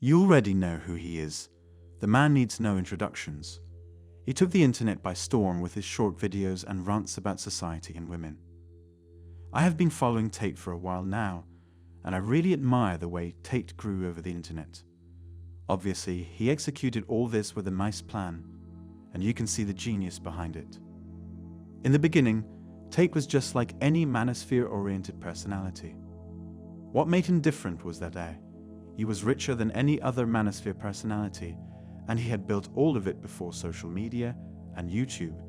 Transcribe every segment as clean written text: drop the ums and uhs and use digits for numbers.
You already know who he is. The man needs no introductions. He took the internet by storm with his short videos and rants about society and women. I have been following Tate for a while now, and I really admire the way Tate grew over the internet. Obviously, he executed all this with a nice plan, and you can see the genius behind it. In the beginning, Tate was just like any manosphere-oriented personality. What made him different was that A, he was richer than any other manosphere personality, and he had built all of it before social media and YouTube,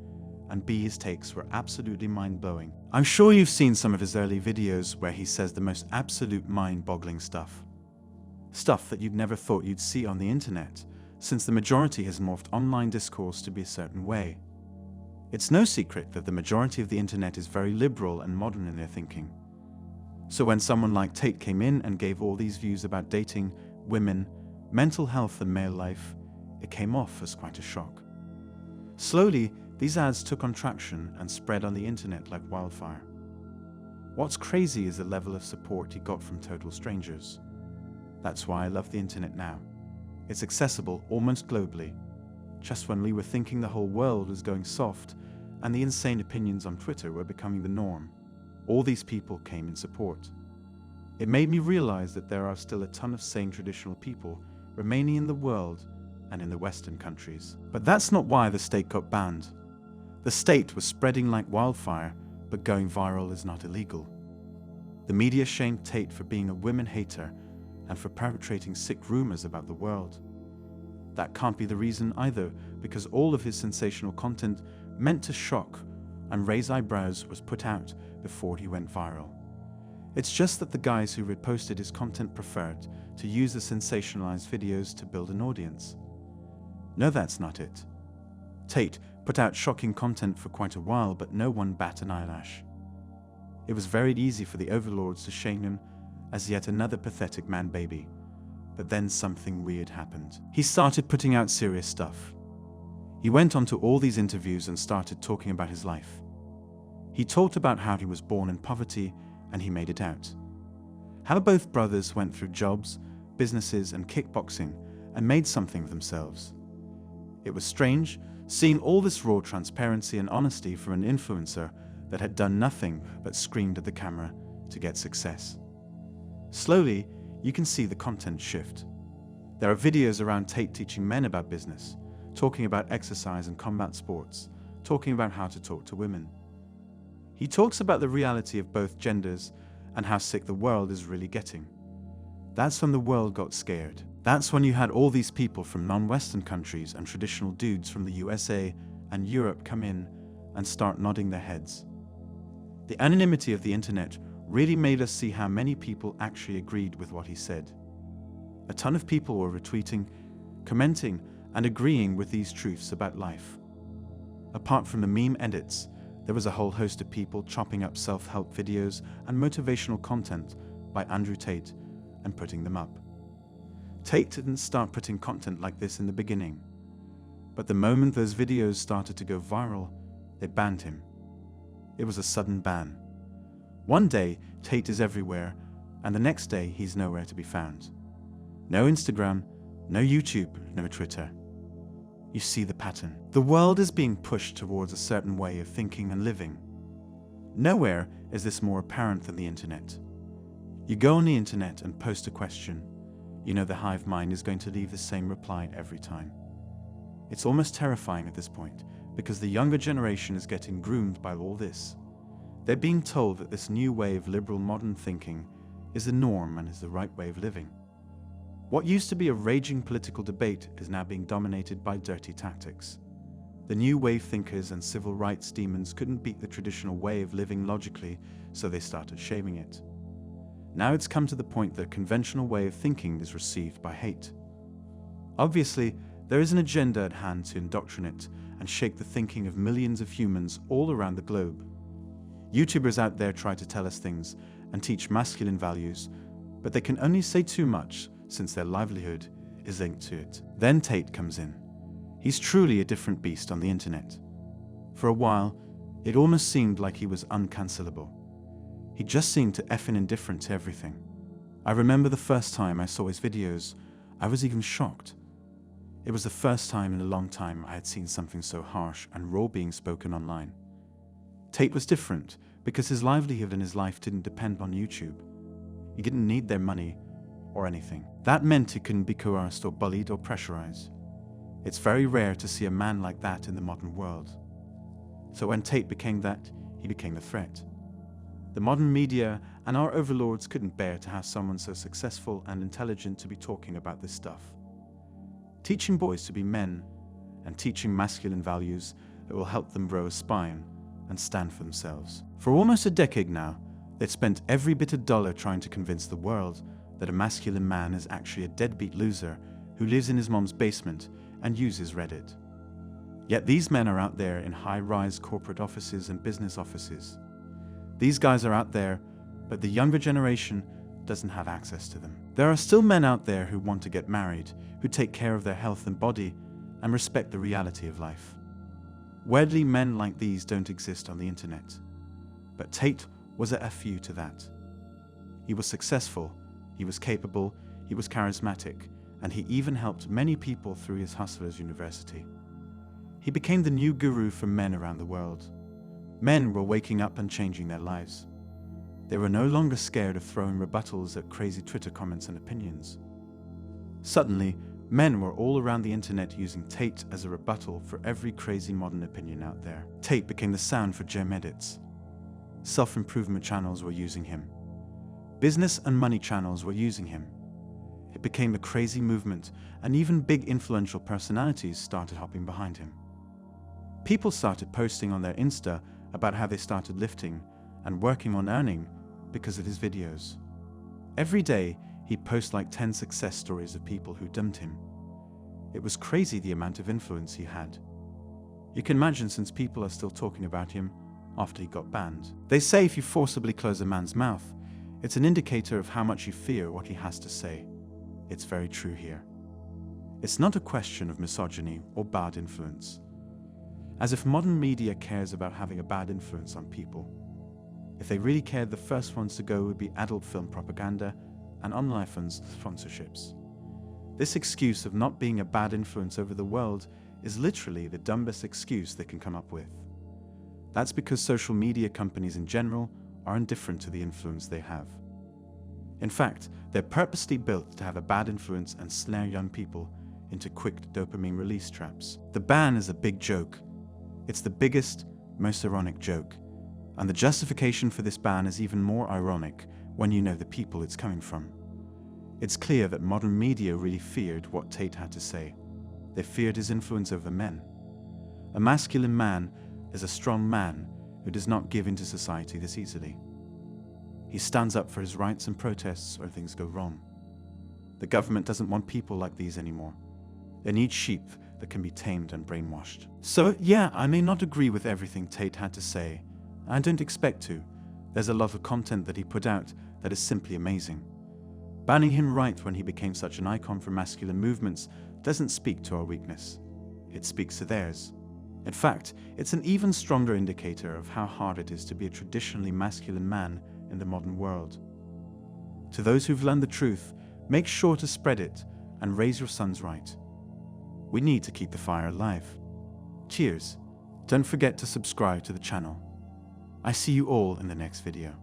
and B, his takes were absolutely mind-blowing. I'm sure you've seen some of his early videos where he says the most absolute mind-boggling stuff. Stuff that you'd never thought you'd see on the internet, since the majority has morphed online discourse to be a certain way. It's no secret that the majority of the internet is very liberal and modern in their thinking. So when someone like Tate came in and gave all these views about dating, women, mental health and male life, it came off as quite a shock. Slowly, these ads took on traction and spread on the internet like wildfire. What's crazy is the level of support he got from total strangers. That's why I love the internet now. It's accessible almost globally. Just when we were thinking the whole world was going soft and the insane opinions on Twitter were becoming the norm, all these people came in support. It made me realize that there are still a ton of sane traditional people remaining in the world and in the Western countries. But that's not why the state got banned. The state was spreading like wildfire, but going viral is not illegal. The media shamed Tate for being a women hater and for perpetrating sick rumors about the world. That can't be the reason either, because all of his sensational content meant to shock and raise eyebrows was put out before he went viral. It's just that the guys who reposted his content preferred to use the sensationalized videos to build an audience. No, that's not it. Tate put out shocking content for quite a while, but no one bat an eyelash. It was very easy for the overlords to shame him as yet another pathetic man-baby. But then something weird happened. He started putting out serious stuff. He went on to all these interviews and started talking about his life. He talked about how he was born in poverty and he made it out. How both brothers went through jobs, businesses and kickboxing and made something of themselves. It was strange seeing all this raw transparency and honesty from an influencer that had done nothing but screamed at the camera to get success. Slowly, you can see the content shift. There are videos around Tate teaching men about business, talking about exercise and combat sports, talking about how to talk to women. He talks about the reality of both genders and how sick the world is really getting. That's when the world got scared. That's when you had all these people from non-Western countries and traditional dudes from the USA and Europe come in and start nodding their heads. The anonymity of the internet really made us see how many people actually agreed with what he said. A ton of people were retweeting, commenting, and agreeing with these truths about life. Apart from the meme edits, there was a whole host of people chopping up self-help videos and motivational content by Andrew Tate and putting them up. Tate didn't start putting content like this in the beginning, but the moment those videos started to go viral, they banned him. It was a sudden ban. One day, Tate is everywhere, and the next day, he's nowhere to be found. No Instagram, no YouTube, no Twitter. You see the pattern. The world is being pushed towards a certain way of thinking and living. Nowhere is this more apparent than the internet. You go on the internet and post a question. You know the hive mind is going to leave the same reply every time. It's almost terrifying at this point, because the younger generation is getting groomed by all this. They're being told that this new way of liberal modern thinking is the norm and is the right way of living. What used to be a raging political debate is now being dominated by dirty tactics. The new wave thinkers and civil rights demons couldn't beat the traditional way of living logically, so they started shaming it. Now it's come to the point that a conventional way of thinking is received by hate. Obviously, there is an agenda at hand to indoctrinate and shake the thinking of millions of humans all around the globe. YouTubers out there try to tell us things and teach masculine values, but they can only say too much since their livelihood is linked to it. Then Tate comes in. He's truly a different beast on the internet. For a while, it almost seemed like he was uncancelable. He just seemed to effing indifferent to everything. I remember the first time I saw his videos, I was even shocked. It was the first time in a long time I had seen something so harsh and raw being spoken online. Tate was different because his livelihood and his life didn't depend on YouTube. He didn't need their money or anything. That meant he couldn't be coerced or bullied or pressurized. It's very rare to see a man like that in the modern world. So when Tate became that, he became a threat. The modern media and our overlords couldn't bear to have someone so successful and intelligent to be talking about this stuff. Teaching boys to be men and teaching masculine values that will help them grow a spine and stand for themselves. For almost a decade now, they've spent every bit of dollar trying to convince the world that a masculine man is actually a deadbeat loser who lives in his mom's basement and uses Reddit. Yet these men are out there in high-rise corporate offices and business offices. These guys are out there, but the younger generation doesn't have access to them. There are still men out there who want to get married, who take care of their health and body, and respect the reality of life. Weirdly, men like these don't exist on the internet. But Tate was a FU to that. He was successful, he was capable, he was charismatic, and he even helped many people through his Hustlers University. He became the new guru for men around the world. Men were waking up and changing their lives. They were no longer scared of throwing rebuttals at crazy Twitter comments and opinions. Suddenly, men were all around the internet using Tate as a rebuttal for every crazy modern opinion out there. Tate became the sound for gem edits. Self-improvement channels were using him. Business and money channels were using him. It became a crazy movement, and even big influential personalities started hopping behind him. People started posting on their Insta about how they started lifting and working on earning because of his videos. Every day, he'd post like 10 success stories of people who dumped him. It was crazy the amount of influence he had. You can imagine, since people are still talking about him after he got banned. They say if you forcibly close a man's mouth, it's an indicator of how much you fear what he has to say. It's very true here. It's not a question of misogyny or bad influence. As if modern media cares about having a bad influence on people. If they really cared, the first ones to go would be adult film propaganda and online sponsorships. This excuse of not being a bad influence over the world is literally the dumbest excuse they can come up with. That's because social media companies in general are indifferent to the influence they have. In fact, they're purposely built to have a bad influence and snare young people into quick dopamine release traps. The ban is a big joke. It's the biggest, most ironic joke. And the justification for this ban is even more ironic when you know the people it's coming from. It's clear that modern media really feared what Tate had to say. They feared his influence over men. A masculine man is a strong man who does not give in to society this easily. He stands up for his rights and protests when things go wrong. The government doesn't want people like these anymore. They need sheep that can be tamed and brainwashed. So yeah, I may not agree with everything Tate had to say. I don't expect to. There's a lot of content that he put out that is simply amazing. Banning him right when he became such an icon for masculine movements doesn't speak to our weakness. It speaks to theirs. In fact, it's an even stronger indicator of how hard it is to be a traditionally masculine man in the modern world. To those who've learned the truth, make sure to spread it and raise your sons right. We need to keep the fire alive. Cheers. Don't forget to subscribe to the channel. I see you all in the next video.